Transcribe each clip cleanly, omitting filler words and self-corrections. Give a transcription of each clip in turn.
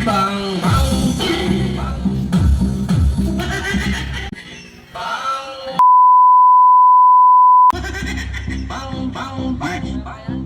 Bang bang bang bang bang bang.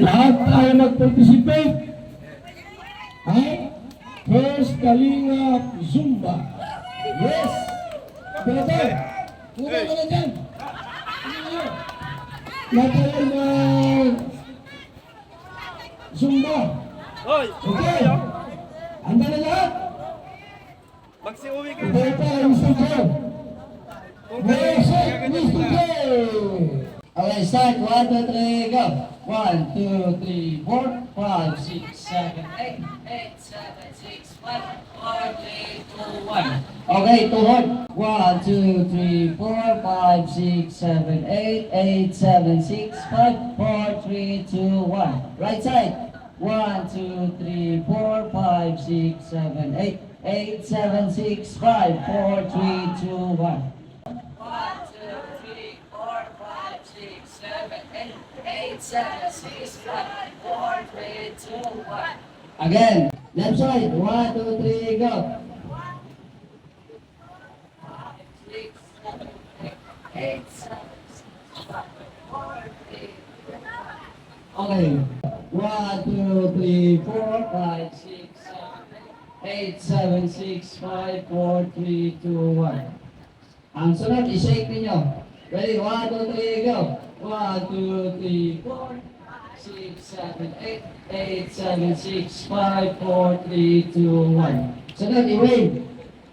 Lahat ay nag-participate ay First Kalingap Zumba. Yes! Brother, muna ka na dyan. Lahat ay Zumba. Okay. Handa na lahat? Magsiuwi ka. Okay pa, Mr. Joe. Music, Mr. Joe. Okay, start. 1, 2, 3, go. 1, 2, 3, 4, 5, 6, 7, 8, 8, 7, 6, 5, 4, 3, 2, 1. Okay, tuhod. 1, 2, 3, 4, 5, 6, 7, 8, 8, 7, 6, 5, 4, 3, 2, 1. Right side. 1, 2, 3, 4, 5, 6, 7, 8, 8, 7, 6, 5, 4, 3, 2, 1. 8, 7, 6, 5, 4, 3, 2, 1. Again, left side. 1, 2, 3, go. 6, 7, 8, 7, 6, 5, 4, 3, 2, 1. Okay. 1, 2, 3, 4, 5, 6, 7, 8, 7, 6, 5, 4, 3, 2, 1. Ang sunod, i-shake ninyo. Ready? 1, 2, 3, go. 1, 2, 3, 4, 6, 7, 8, 8, 7, 6, 5, 4, 3, 2, 1. Sunod, i-wave.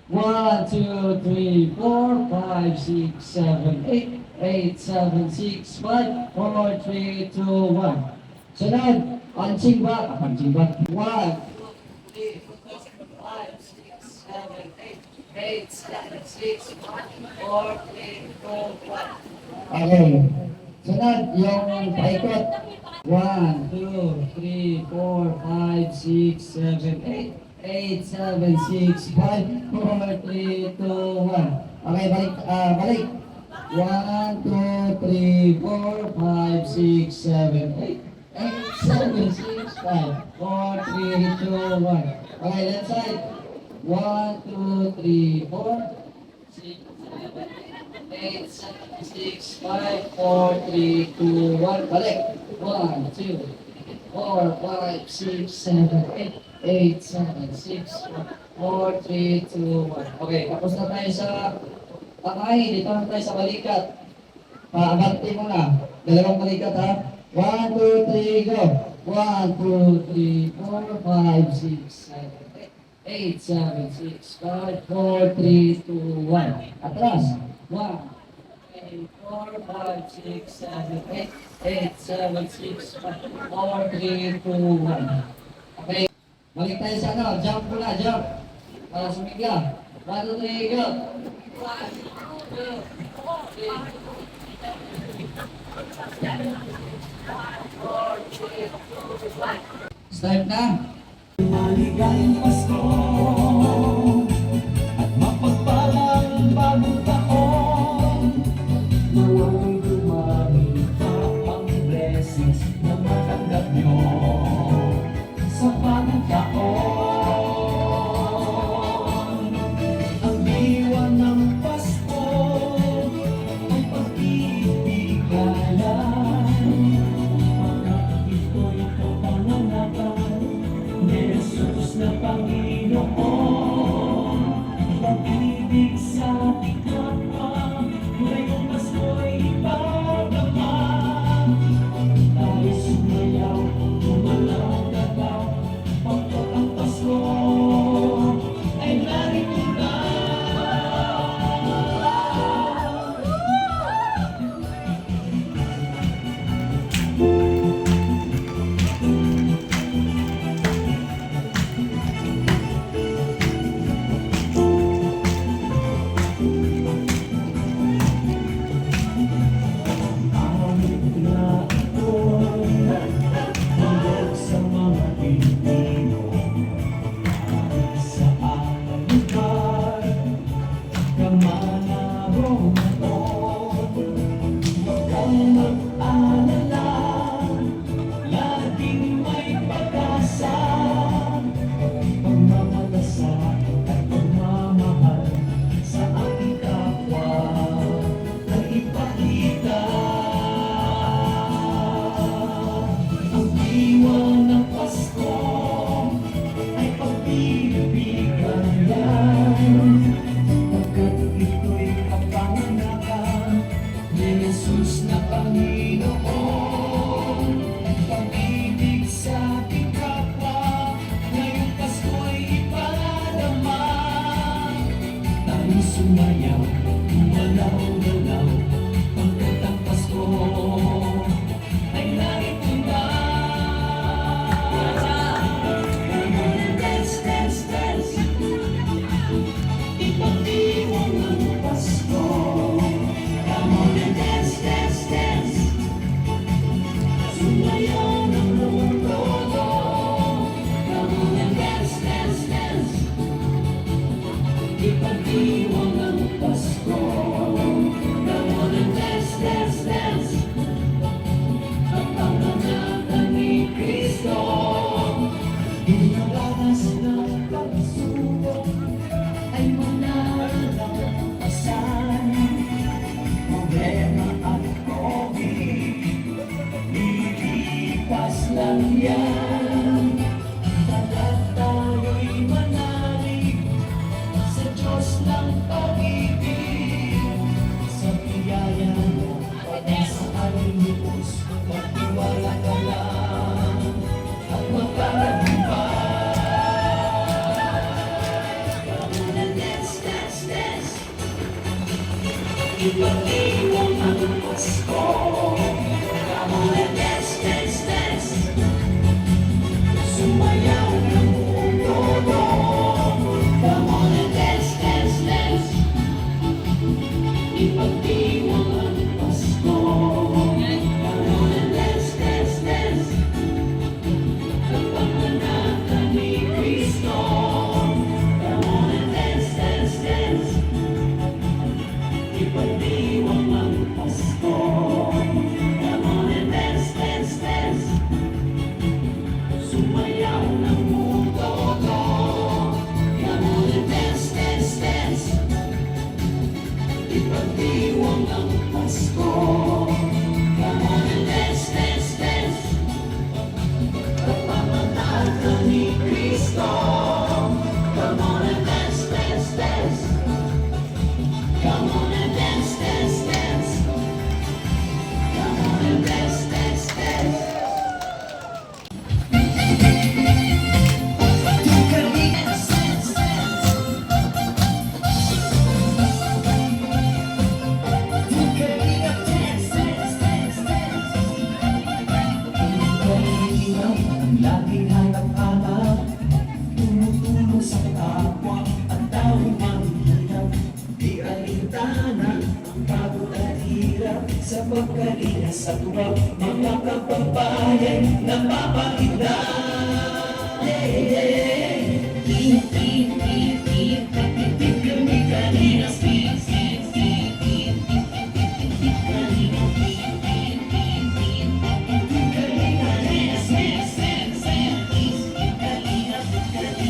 1, 2, 3, 4, 5, 6, 7, 8, 8, 7, 6, 5, 4, 3, 2, 1. Sunod, punching back. Punching back. 1, 2, 3, 4, 5, 6, 7, 8. 8, 7, 6, 5, 4, 3, 2, 1. Okay. Sunod, yung paikot. 1, 2, 3, 4, 5, 6, 7, 8. 8, 7, 6, 5, 4, 3, 2, 1. Okay, balik. Balik. 1, 2, 3, 4, 5, 6, 7, 8. 8, 7, 6, 5, 4, 3, 2, 1. Okay, left side. 1, 2, 3, 4, 6, 7, 8, 7, 6, 5, 4, 3, 2, 1. Balik. 1, 2, 4, 5, 6, 7, 8, 8, 7, 6, 4, 3, 2, 1. Okay, tapos na tayo sa pakay. Dito na tayo sa balikat. Paabante mo na. Dalawang balikat ha. 1, 2, 3, go. 1, 2, 3, 4, 5, 6, 7, 8, 7, 6, 5, 4, 3, 2, 1. Atras. 1, 3, 4, 5, 6, 7, 8, 8, 7, 6, 5, 4, 3, 2, 1. Okay. Balik tayo sa ano. Jump mo na, jump. Para sumigla. 1, 2, 3, go. 1, 2, 3. Start na. Maligayang Pasko at mapagpalang bagong taon. Nawa'y dumami pa ang blessings na matanggap nyo sa bagong taon. Ang diwa ng Pasko ay pag-ibigayan. Pagkat ito'y kapanganakan ni Jesus na Panginoon. Pag-ibig sa ating kapwa, ngayong Pasko'y ipadama. Tayo sumayaw, gumalaw-galaw, pagkat ang Pasko ay narito na. Awit na ito, handog sa mga Pilipino. Kahit saan ang lugar, kamanarong na to. Huwag kang mag-alala, laging may pag-asa. Pagmamalasakit at pagmamahal sa ating kapwa ay ipakita. Ang diwa ng Pasko ay pag-ibigayan. Pagkat ito'y kapanganakan ni Jesus na Panginoon. Pag-ibig sa ating kapwa, ngayong Pasko'y ipadama. Tayo sumayaw, gumalaw-galaw, pagkat ang Pasko ay narito na. Dance, dance, dance, ipagdiwang ang Pasko. Come on and dance, dance, dance, sumayaw ng buong todo. Come on and dance, dance, dance, ipagdiwang ang Pasko. Come on and dance, dance, dance, ang pangangatan ni Kristo. Dinaranas ng pagsubok ay mananampasan. Problema at COVID, lilipas lang yan. Dapat tayo'y manalig sa Diyos ng pag-ibig. Sa biyaya mo, sa alimos, magtiwala ka lang at magkalagumpay. Come on and dance, dance, dance, ipag-iwang ang Pasko. Come on and dance, dance, dance. Sumayaw ng mundo. Come on and dance, dance, dance. Ipagdiwang ang Pasko. Come on and dance, dance, dance. Kapananakan ni Kristo. Come on and dance, dance, dance. Ipagdiwang ang Pasko. Come on and dance, dance, dance. Sumayaw ng mundo. Come on and dance, dance, dance. Ipagdiwang ang Pasko. Come on and dance, dance, dance. Kapananakan ni Kristo. Come on and dance, dance, dance. Come on and dance, dance, dance. Come on and dance, dance, dance. Laging hanap-hanap, tumutulong sa kapwa at tawing mahirap. Di alintana ang pagod at hirap sa pagkalinga sa tuwa. Mga kababayan na mapakita. Kami kanina speed.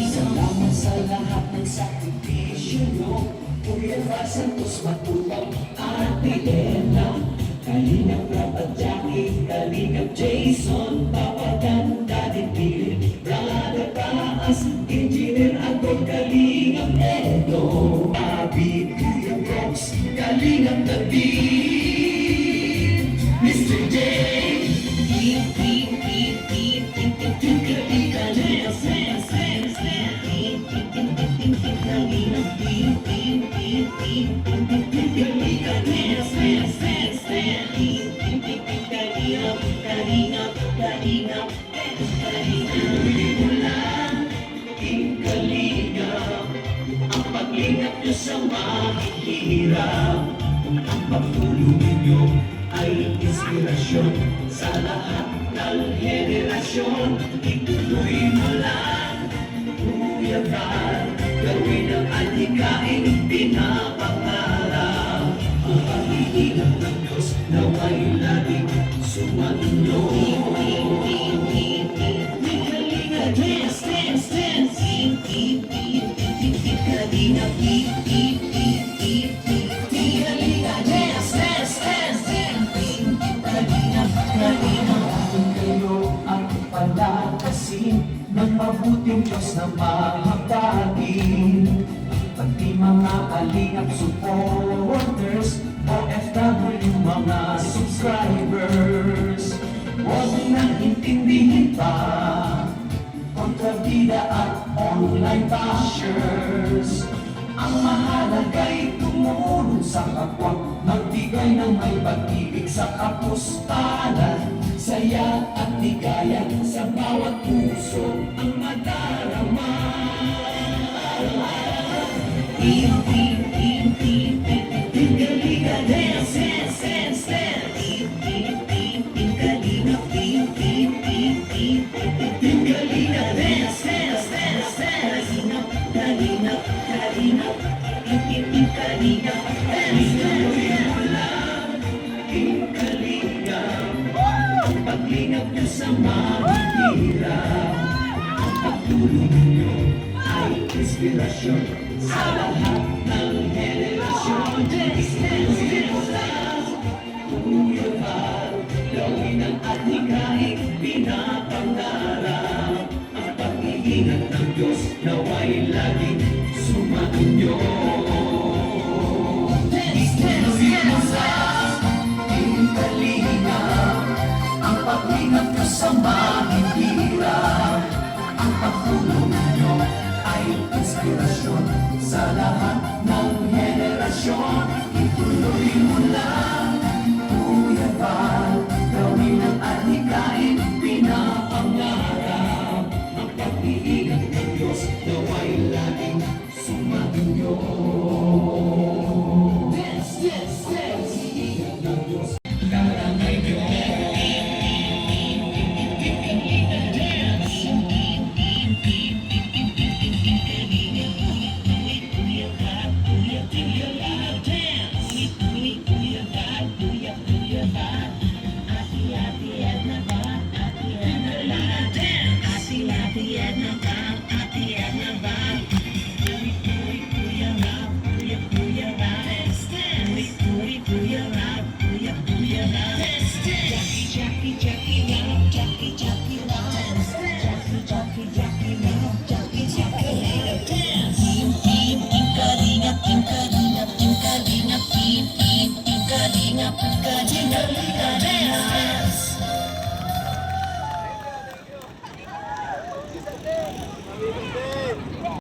Salamat sa lahat ng sakripisyo nyo. Kuya Far Santos Matubang, Ate Elena, Kalingap Rap at Jackie, Kalingap Jason, Papa Dan, Daddy Bill, Brother Taas, Engineer Agor, Kalingap Edo, Abi, Kuya Brox, Kalingap David, Mr. J. Ang paglingap niyo sa mahihirap, ang pagtulong ninyo ay inspirasyon sa lahat ng henerasyon. Ituloy mo lang, Kuya Far, gawin ang adhikain pinapangarap. Ang pag-iingat ng Diyos nawa'y laging sumainyo. Dance, dance, dance. Kalina, dance, dance, dance. Kalina. Kung kayo ang palakasin ng mabuting Diyos na mahabagin, pati mga kalingap supporters, OFW mga subscribers, huwag nang intindihin pa kontrabida at online bashers. Ang mahalaga'y tumulong sa kapwa, magbigay ng may pag-ibig sa kapustanan, saya at ligaya sa bawat puso ang madarama. Kalina, dance, dance, dance, dance. Kalina, Kalina, dance, dance, dance, dance. Kalina, Kalina, Kalina, dance, Kalina. Ang paglingap niyo sa mahihirap, ang pagtulong niyo ay inspirasyon sa lahat ng henerasyon. Dance, dance, dance, dance. Kuya Far, gawin ang adhikain pinapangarap. Ang pag-iingat ng Diyos nawa'y laging sumainyo. Dance, dance, dance, dance. Kalingap, ang paglingap niyo sa mahihirap, ang pagtulong niyo ay inspirasyon sa lahat ng henerasyon. Ituloy mo lang, Jackie Chan.